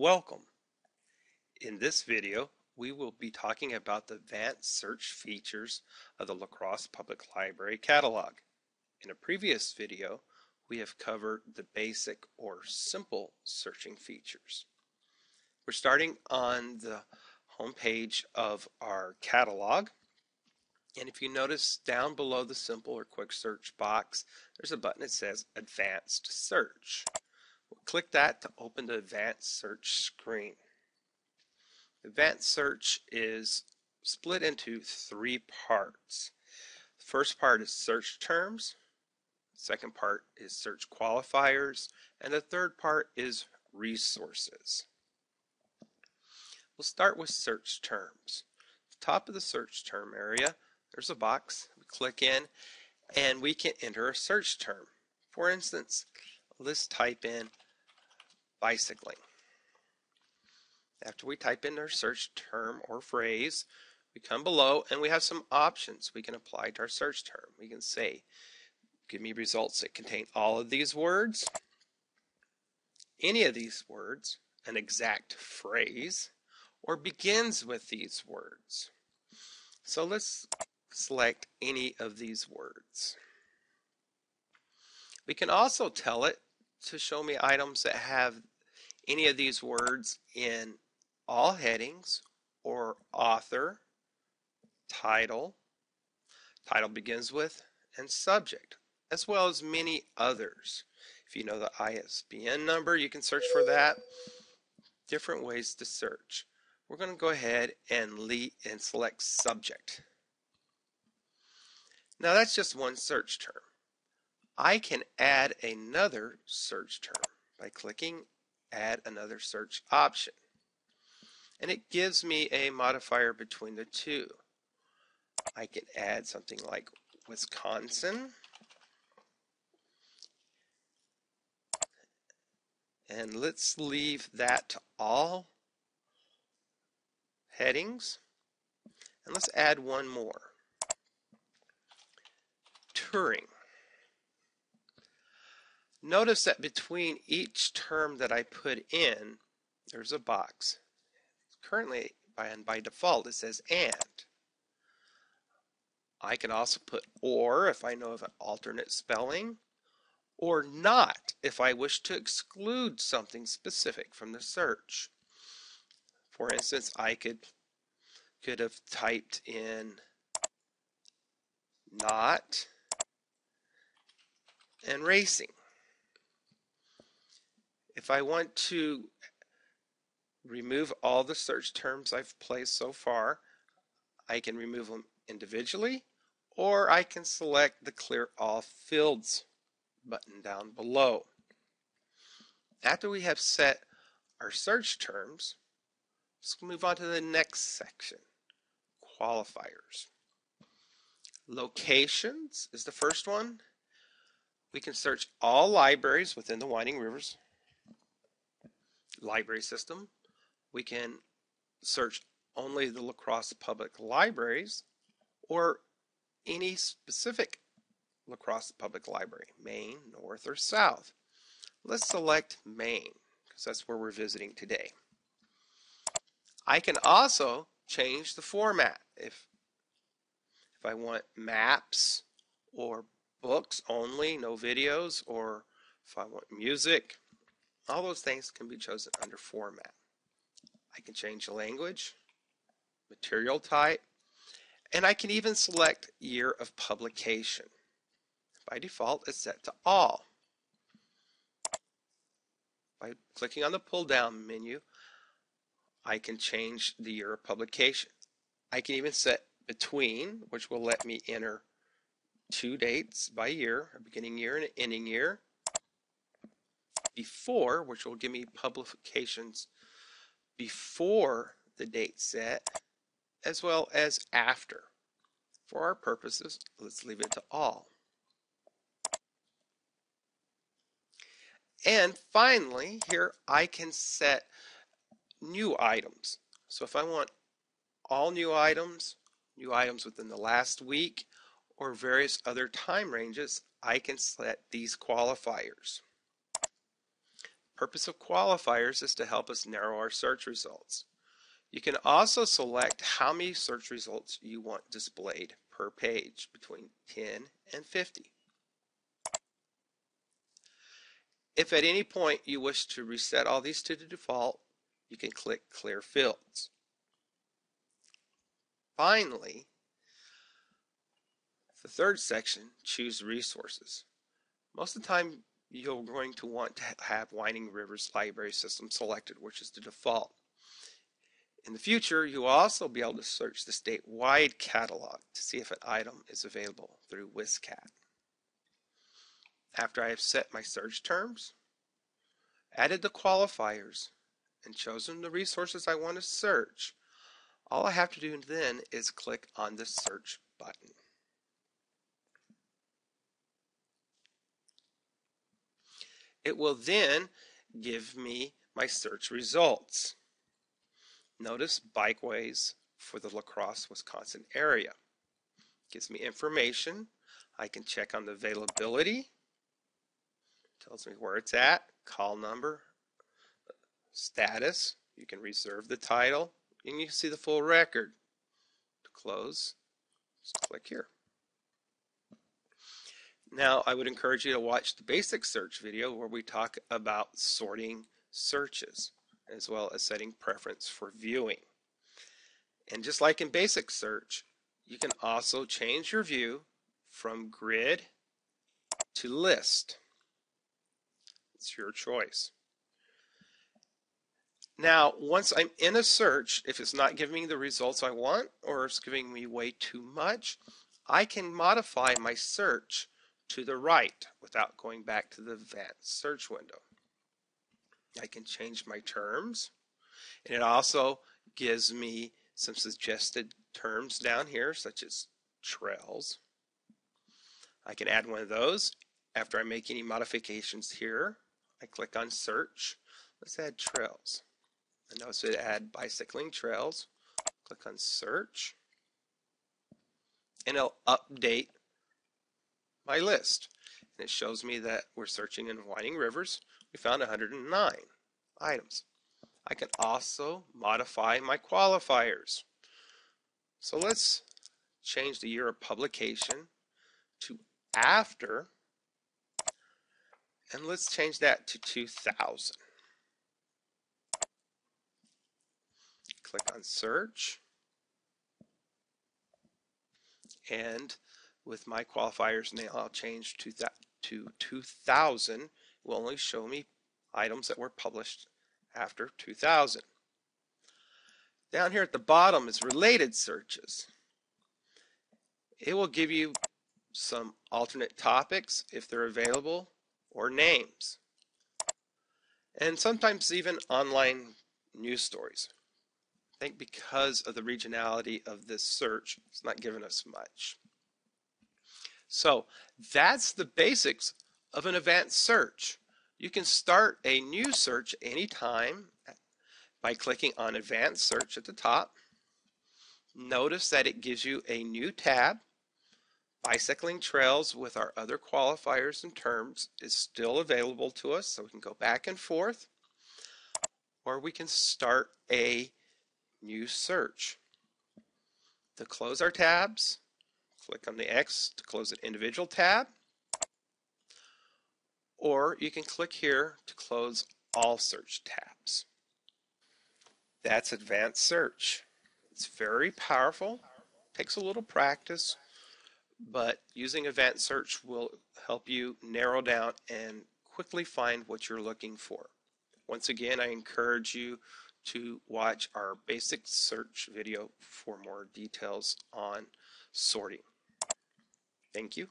Welcome. In this video, we will be talking about the advanced search features of the Crosse Public Library Catalog. In a previous video, we have covered the basic or simple searching features. We're starting on the home page of our catalog. And if you notice down below the simple or quick search box, there's a button that says Advanced Search. We'll click that to open the Advanced Search screen. Advanced Search is split into three parts. The first part is search terms, the second part is search qualifiers, and the third part is resources. We'll start with search terms. At the top of the search term area, there's a box. We click in and we can enter a search term. For instance, let's type in bicycling. After we type in our search term or phrase, we come below and we have some options we can apply to our search term. We can say, give me results that contain all of these words, any of these words, an exact phrase, or begins with these words. So let's select any of these words. We can also tell it to show me items that have any of these words in all headings or author, title begins with, and subject, as well as many others. If you know the ISBN number, you can search for that. Different ways to search. We're going to go ahead and select subject. Now that's just one search term. I can add another search term by clicking Add Another Search option. And it gives me a modifier between the two. I can add something like Wisconsin. And let's leave that to all headings. And let's add one more. Touring. Notice that between each term that I put in, there's a box. Currently, by default, it says and. I can also put or if I know of an alternate spelling, or not if I wish to exclude something specific from the search. For instance, I could have typed in not and racing. If I want to remove all the search terms I've placed so far, I can remove them individually, or I can select the Clear All Fields button down below. After we have set our search terms, let's move on to the next section, qualifiers. Locations is the first one. We can search all libraries within the Winding Rivers library system. We can search only the Crosse Public Libraries or any specific Crosse Public Library, Maine, North, or South. Let's select Maine because that's where we're visiting today. I can also change the format. If I want maps or books only, no videos, or if I want music, all those things can be chosen under format. I can change the language, material type, and I can even select year of publication. By default, it's set to all. By clicking on the pull-down menu, I can change the year of publication. I can even set between, which will let me enter two dates by year, a beginning year and an ending year. Before, which will give me publications before the date set, as well as after. For our purposes, let's leave it to all. And finally, here I can set new items. So if I want all new items within the last week, or various other time ranges, I can set these qualifiers. purpose of qualifiers is to help us narrow our search results. You can also select how many search results you want displayed per page, between 10 and 50. If at any point you wish to reset all these to the default, you can click Clear Fields. Finally, the third section, choose resources. Most of the time you're going to want to have Winding Rivers Library System selected, which is the default. In the future, you'll also be able to search the statewide catalog to see if an item is available through WSCAT. After I have set my search terms, added the qualifiers, and chosen the resources I want to search, all I have to do then is click on the search button. It will then give me my search results. Notice bikeways for the La Crosse, Wisconsin area. Gives me information. I can check on the availability. Tells me where it's at, call number, status. You can reserve the title, and you can see the full record. To close, just click here. Now, I would encourage you to watch the basic search video where we talk about sorting searches, as well as setting preference for viewing. And just like in basic search, you can also change your view from grid to list. It's your choice. Now, once I'm in a search, if it's not giving me the results I want, or it's giving me way too much, I can modify my search to the right without going back to the advanced search window. I can change my terms, and it also gives me some suggested terms down here, such as trails. I can add one of those. After I make any modifications here, I click on search. Let's add trails. And notice it add bicycling trails. Click on search, and it'll update my list. And it shows me that we're searching in Winding Rivers. We found 109 items. I can also modify my qualifiers. So let's change the year of publication to after, and let's change that to 2000. Click on search, and with my qualifiers now, I'll change to 2000. It will only show me items that were published after 2000. Down here at the bottom is related searches. It will give you some alternate topics if they're available, or names, and sometimes even online news stories. I think because of the regionality of this search, it's not giving us much. So that's the basics of an advanced search. You can start a new search anytime by clicking on Advanced Search at the top. Notice that it gives you a new tab. Bicycling trails with our other qualifiers and terms is still available to us, so we can go back and forth, or we can start a new search. To close our tabs, click on the X to close an individual tab, or you can click here to close all search tabs. That's advanced search. It's very powerful, takes a little practice, but using advanced search will help you narrow down and quickly find what you're looking for. Once again, I encourage you to watch our basic search video for more details on sorting. Thank you.